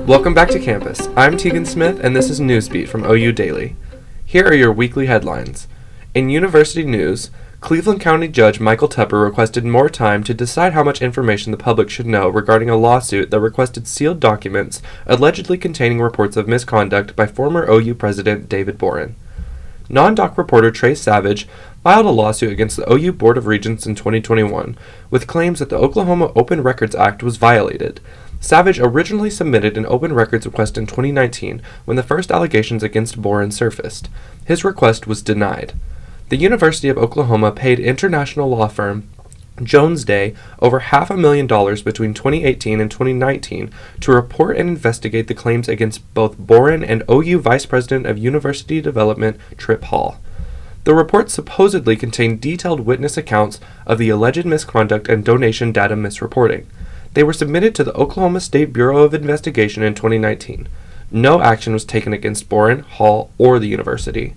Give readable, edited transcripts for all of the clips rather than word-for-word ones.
Welcome back to campus. I'm Teegan Smith, and this is Newsbeat from OU Daily. Here are your weekly headlines. In university news, Cleveland County Judge Michael Tupper requested more time to decide how much information the public should know regarding a lawsuit that requested sealed documents allegedly containing reports of misconduct by former OU President David Boren. Non-doc reporter Trace Savage filed a lawsuit against the OU Board of Regents in 2021 with claims that the Oklahoma Open Records Act was violated. Savage originally submitted an open records request in 2019 when the first allegations against Boren surfaced. His request was denied. The University of Oklahoma paid international law firm Jones Day over $500,000 between 2018 and 2019 to report and investigate the claims against both Boren and OU Vice President of University Development Trip Hall. The reports supposedly contained detailed witness accounts of the alleged misconduct and donation data misreporting. They were submitted to the Oklahoma State Bureau of Investigation in 2019. No action was taken against Boren, Hall, or the university.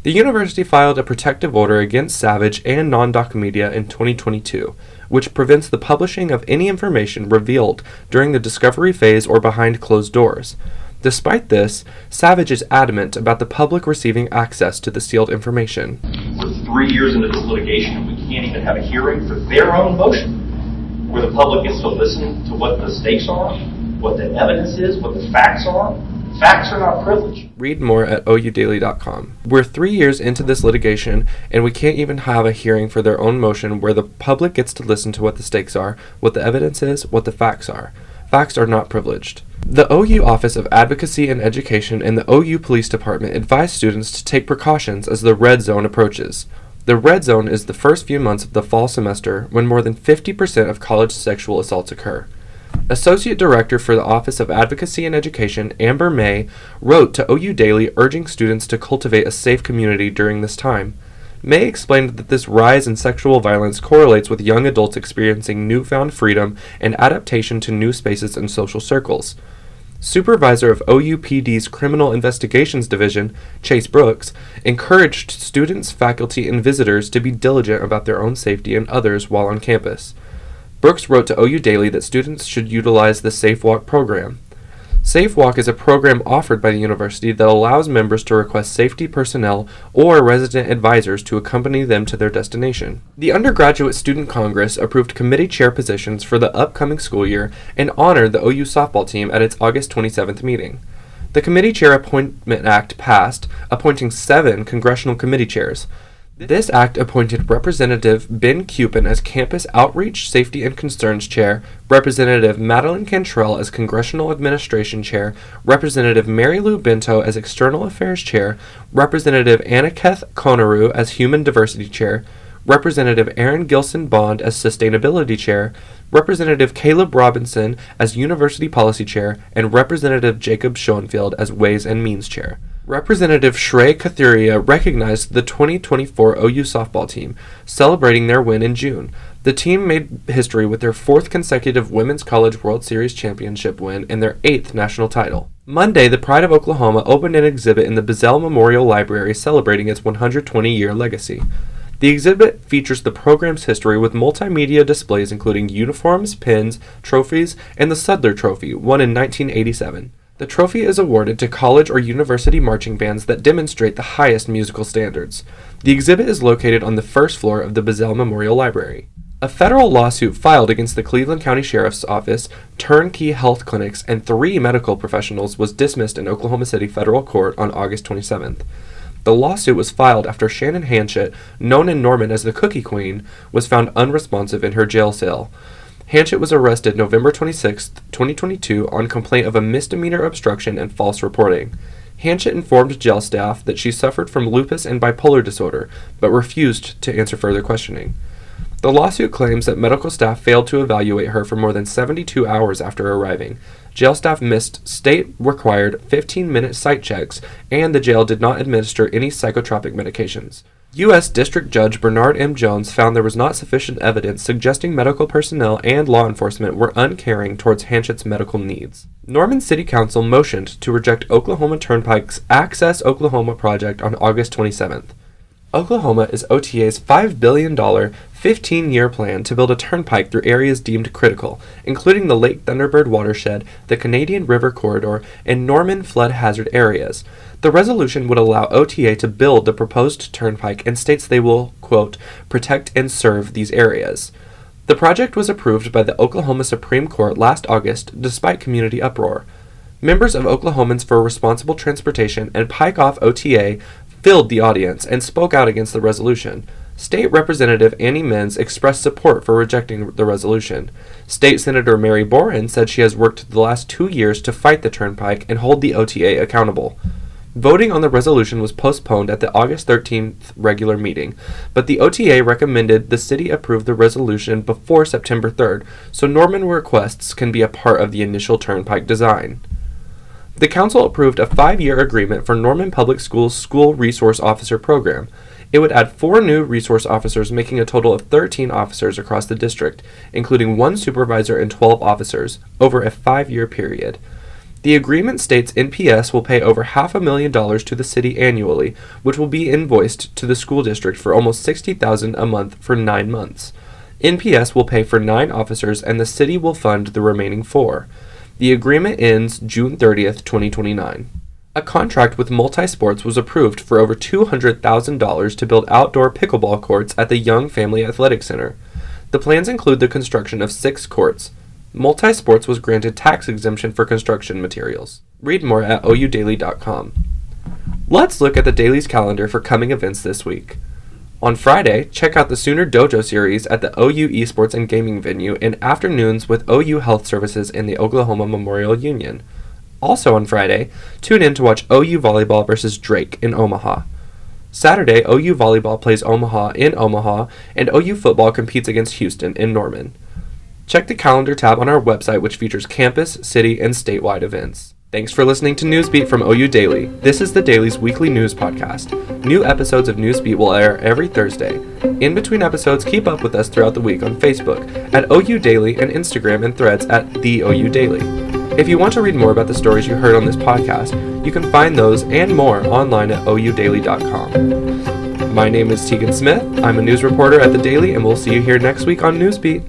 The university filed a protective order against Savage and non-doc media in 2022, which prevents the publishing of any information revealed during the discovery phase or behind closed doors. Despite this, Savage is adamant about the public receiving access to the sealed information. We're 3 years into this litigation and we can't even have a hearing for their own motion, where the public gets to listen to what the stakes are, what the evidence is, what the facts are. Facts are not privilege. Read more at oudaily.com. We're 3 years into this litigation, and we can't even have a hearing for their own motion where the public gets to listen to what the stakes are, what the evidence is, what the facts are. Facts are not privileged. The OU Office of Advocacy and Education and the OU Police Department advise students to take precautions as the red zone approaches. The red zone is the first few months of the fall semester when more than 50% of college sexual assaults occur. Associate Director for the Office of Advocacy and Education, Amber May, wrote to OU Daily urging students to cultivate a safe community during this time. May explained that this rise in sexual violence correlates with young adults experiencing newfound freedom and adaptation to new spaces and social circles. Supervisor of OUPD's Criminal Investigations Division, Chase Brooks, encouraged students, faculty, and visitors to be diligent about their own safety and others while on campus. Brooks wrote to OU Daily that students should utilize the Safe Walk program. Safe Walk is a program offered by the university that allows members to request safety personnel or resident advisors to accompany them to their destination. The Undergraduate Student Congress approved committee chair positions for the upcoming school year and honored the OU softball team at its August 27th meeting. The Committee Chair Appointment Act passed, appointing 7 congressional committee chairs. This act appointed Representative Ben Cupin as Campus Outreach, Safety, and Concerns Chair, Representative Madeline Cantrell as Congressional Administration Chair, Representative Mary Lou Bento as External Affairs Chair, Representative Annaketh Conaroo as Human Diversity Chair, Representative Aaron Gilson Bond as Sustainability Chair, Representative Caleb Robinson as University Policy Chair, and Representative Jacob Schoenfield as Ways and Means Chair. Representative Shrey Kathuria recognized the 2024 OU softball team, celebrating their win in June. The team made history with their 4th consecutive Women's College World Series championship win and their 8th national title. Monday, the Pride of Oklahoma opened an exhibit in the Bizzell Memorial Library celebrating its 120-year legacy. The exhibit features the program's history with multimedia displays including uniforms, pins, trophies, and the Sudler Trophy, won in 1987. The trophy is awarded to college or university marching bands that demonstrate the highest musical standards. The exhibit is located on the first floor of the Bizzell Memorial Library. A federal lawsuit filed against the Cleveland County Sheriff's Office, Turnkey Health Clinics, and 3 medical professionals was dismissed in Oklahoma City federal court on August 27th. The lawsuit was filed after Shannon Hanchett, known in Norman as the Cookie Queen, was found unresponsive in her jail cell. Hanchett was arrested November 26, 2022 on complaint of a misdemeanor obstruction and false reporting. Hanchett informed jail staff that she suffered from lupus and bipolar disorder, but refused to answer further questioning. The lawsuit claims that medical staff failed to evaluate her for more than 72 hours after arriving. Jail staff missed state-required 15-minute site checks, and the jail did not administer any psychotropic medications. U.S. District Judge Bernard M. Jones found there was not sufficient evidence suggesting medical personnel and law enforcement were uncaring towards Hanchett's medical needs. Norman City Council motioned to reject Oklahoma Turnpike's Access Oklahoma project on August 27th. Oklahoma is OTA's $5 billion 15-year plan to build a turnpike through areas deemed critical, including the Lake Thunderbird watershed, the Canadian River Corridor, and Norman flood hazard areas. The resolution would allow OTA to build the proposed turnpike and states they will, quote, protect and serve these areas. The project was approved by the Oklahoma Supreme Court last August despite community uproar. Members of Oklahomans for Responsible Transportation and Pike Off OTA filled the audience and spoke out against the resolution. State Representative Annie Mins expressed support for rejecting the resolution. State Senator Mary Boren said she has worked the last 2 years to fight the turnpike and hold the OTA accountable. Voting on the resolution was postponed at the August 13th regular meeting, but the OTA recommended the city approve the resolution before September 3rd, so Norman requests can be a part of the initial turnpike design. The council approved a 5-year agreement for Norman Public Schools' School Resource Officer program. It would add 4 new resource officers, making a total of 13 officers across the district, including 1 supervisor and 12 officers, over a 5-year period. The agreement states NPS will pay over $500,000 to the city annually, which will be invoiced to the school district for almost $60,000 a month for 9 months. NPS will pay for 9 officers and the city will fund the remaining 4. The agreement ends June 30th, 2029. A contract with Multisports was approved for over $200,000 to build outdoor pickleball courts at the Young Family Athletic Center. The plans include the construction of 6 courts. Multisports was granted tax exemption for construction materials. Read more at oudaily.com. Let's look at the Daily's calendar for coming events this week. On Friday, check out the Sooner Dojo series at the OU Esports and Gaming venue and afternoons with OU Health Services in the Oklahoma Memorial Union. Also on Friday, tune in to watch OU Volleyball versus Drake in Omaha. Saturday, OU Volleyball plays Omaha in Omaha, and OU Football competes against Houston in Norman. Check the calendar tab on our website, which features campus, city, and statewide events. Thanks for listening to Newsbeat from OU Daily. This is the Daily's weekly news podcast. New episodes of Newsbeat will air every Thursday. In between episodes, keep up with us throughout the week on Facebook at OU Daily and Instagram and Threads at the OU Daily. If you want to read more about the stories you heard on this podcast, you can find those and more online at oudaily.com. My name is Teegan Smith. I'm a news reporter at the Daily, and we'll see you here next week on Newsbeat.